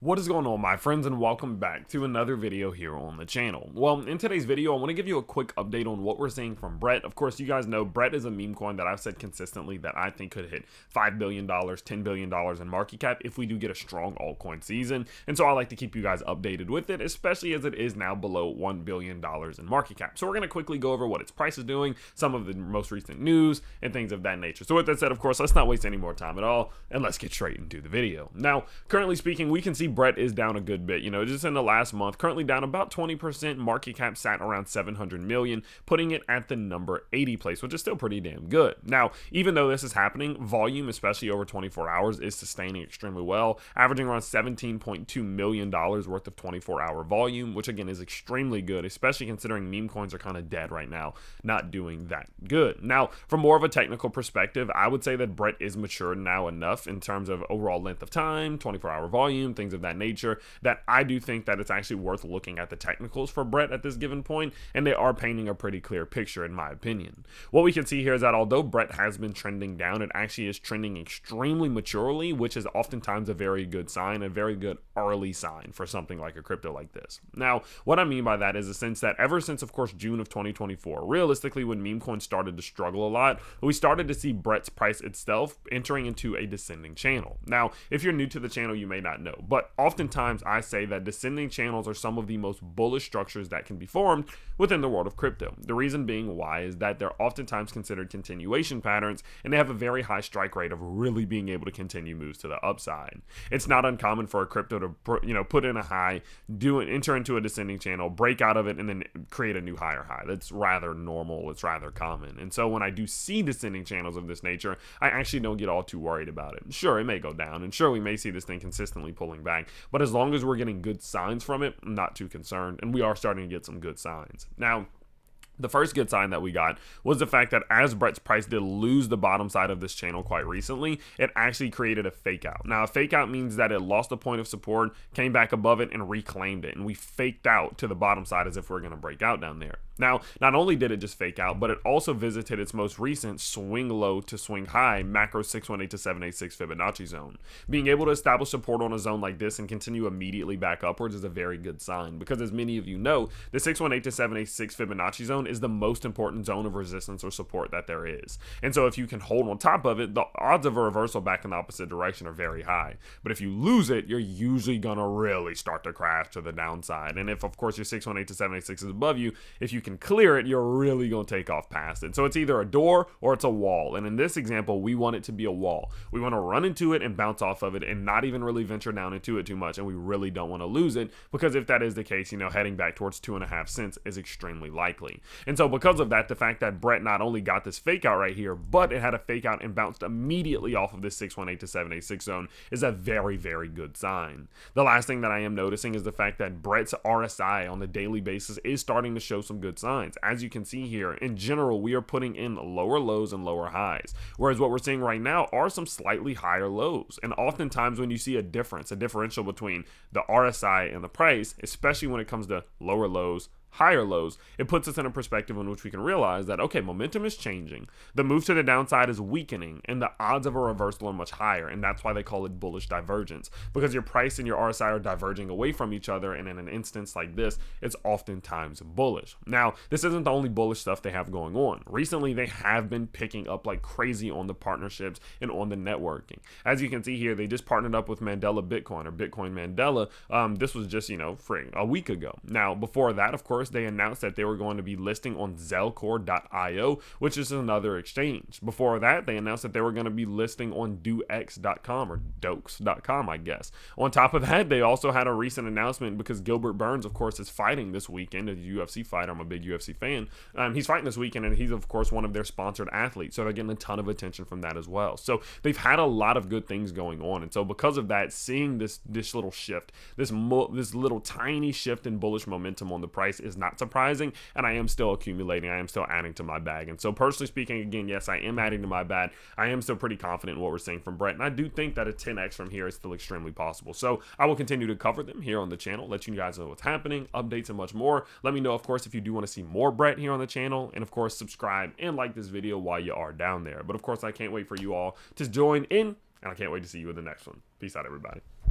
What is going on, my friends, and welcome back to another video here on the channel. Well, in today's video, I want to give you a quick update on what we're seeing from Brett. Of course, you guys know Brett is a meme coin that I've said consistently that I think could hit $5 billion, $10 billion in market cap if we do get a strong altcoin season. And so I like to keep you guys updated with it, especially as it is now below $1 billion in market cap. So we're going to quickly go over what its price is doing, some of the most recent news, and things of that nature. So with that said, of course, let's not waste any more time at all, and let's get straight into the video. Now, currently speaking, we can see Brett is down a good bit, just in the last month, currently down about 20%. Market cap sat around 700 million, putting it at the number 80 place, which is still pretty damn good. Now, even though this is happening, volume, especially over 24 hours, is sustaining extremely well, averaging around $17.2 million worth of 24-hour volume, which again is extremely good, especially considering meme coins are kind of dead right now, not doing that good. Now, from more of a technical perspective, I would say that Brett is matured now enough in terms of overall length of time, 24-hour volume, things of that nature, that I do think that it's actually worth looking at the technicals for Brett at this given point, and they are painting a pretty clear picture in my opinion. What we can see here is that although Brett has been trending down, it actually is trending extremely maturely, which is oftentimes a very good sign, a very good early sign for something like a crypto like this. Now, what I mean by that is the sense that ever since, of course, June of 2024, realistically, when meme coins started to struggle a lot, we started to see Brett's price itself entering into a descending channel. Now, if you're new to the channel, you may not know, but oftentimes I say that descending channels are some of the most bullish structures that can be formed within the world of crypto. The reason being why is that they're oftentimes considered continuation patterns, and they have a very high strike rate of really being able to continue moves to the upside. It's not uncommon for a crypto to put in a high, enter into a descending channel, break out of it, and then create a new higher high. That's rather normal. It's rather common. And so when I do see descending channels of this nature, I actually don't get all too worried about it. Sure, it may go down, and sure, we may see this thing consistently pulling back, but as long as we're getting good signs from it, I'm not too concerned, and we are starting to get some good signs. Now, the first good sign that we got was the fact that as Brett's price did lose the bottom side of this channel quite recently, it actually created a fake out. Now, a fake out means that it lost a point of support, came back above it, and reclaimed it, and we faked out to the bottom side as if we're going to break out down there. Now, not only did it just fake out, but it also visited its most recent swing low to swing high macro 618 to 786 Fibonacci zone. Being able to establish support on a zone like this and continue immediately back upwards is a very good sign, because as many of you know, the 618 to 786 Fibonacci zone is the most important zone of resistance or support that there is. And so if you can hold on top of it, the odds of a reversal back in the opposite direction are very high. But if you lose it, you're usually gonna really start to crash to the downside. And if, of course, your 618 to 786 is above you, if you can clear it, you're really gonna take off past it. So it's either a door or it's a wall. And in this example, we want it to be a wall. We want to run into it and bounce off of it and not even really venture down into it too much. And we really don't want to lose it, because if that is the case, heading back towards 2.5 cents is extremely likely. And so because of that, the fact that Brett not only got this fake out right here, but it had a fake out and bounced immediately off of this 618 to 786 zone is a very, very good sign. The last thing that I am noticing is the fact that Brett's RSI on the daily basis is starting to show some good signs. As you can see here, in general, we are putting in lower lows and lower highs, whereas what we're seeing right now are some slightly higher lows. And oftentimes when you see a differential between the RSI and the price, especially when it comes to lower lows, higher lows, it puts us in a perspective in which we can realize that, okay, momentum is changing, the move to the downside is weakening, and the odds of a reversal are much higher. And that's why they call it bullish divergence, because your price and your RSI are diverging away from each other, and in an instance like this, it's oftentimes bullish. Now, this isn't the only bullish stuff they have going on. Recently, they have been picking up like crazy on the partnerships and on the networking. As you can see here, they just partnered up with Mandela Bitcoin, or Bitcoin Mandela. This was just, a week ago. Now, before that, of course, they announced that they were going to be listing on Zelcore.io, which is another exchange. Before that, they announced that they were going to be listing on DoX.com, or Dokes.com, I guess. On top of that, they also had a recent announcement, because Gilbert Burns, of course, is fighting this weekend, a UFC fighter. I'm a big UFC fan. He's fighting this weekend, and he's, of course, one of their sponsored athletes, so they're getting a ton of attention from that as well. So they've had a lot of good things going on, and so because of that, seeing this little shift, this little tiny shift in bullish momentum on the price is not surprising, and I am still accumulating. I am still adding to my bag. And so personally speaking, again, yes, I am adding to my bag. I am still pretty confident in what we're seeing from Brett, and I do think that a 10x from here is still extremely possible. So I will continue to cover them here on the channel, let you guys know what's happening, updates, and much more. Let me know, of course, if you do want to see more Brett here on the channel, and of course, subscribe and like this video while you are down there. But of course, I can't wait for you all to join in, and I can't wait to see you in the next one. Peace out, everybody.